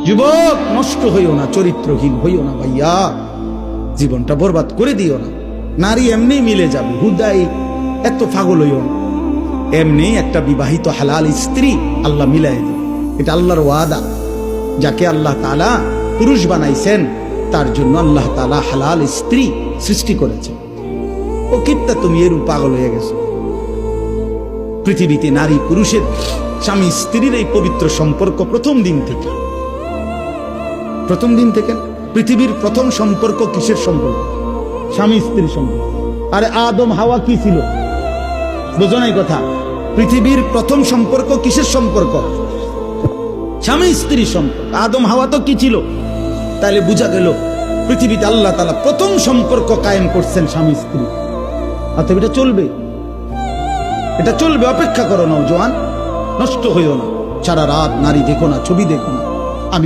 যুবক, নষ্ট হইও না, চরিত্রহীন হইও না ভাইয়া, জীবনটা বরবাদ করে দিও না। নারী এমনি মিলে যাবে, হুদাই এত পাগল হইও না। এমনি একটা বিবাহিত হালাল স্ত্রী আল্লাহ মিলাই দেবে, এটা আল্লাহর ওয়াদা। যাকে আল্লাহ তাআলা পুরুষ বানাইছেন তার জন্য আল্লাহ তাআলা হালাল স্ত্রী সৃষ্টি করেছেন। ও কিত্তা তুমি এর পাগল হয়ে গেছো। পৃথিবীতে নারী পুরুষের, স্বামী স্ত্রীর এই পবিত্র সম্পর্ক প্রথম দিন থেকে পৃথিবীর প্রথম সম্পর্ক কিসের সম্পর্ক? স্বামী স্ত্রীর সম্পর্ক। আরে আদম হাওয়া কি ছিল? বুঝো নাই কথা? পৃথিবীর প্রথম সম্পর্ক কিসের সম্পর্ক? স্বামী স্ত্রীর সম্পর্ক। আদম হাওয়া তো কি ছিল? তাহলে বুঝা গেল পৃথিবীতে আল্লাহ তাআলা প্রথম সম্পর্ক কায়েম করছেন স্বামী স্ত্রী। অতএব এটা চলবে, অপেক্ষা করো নওজোয়ান, নষ্ট হইও না। সারা রাত নারী দেখো না, ছবি দেখো না।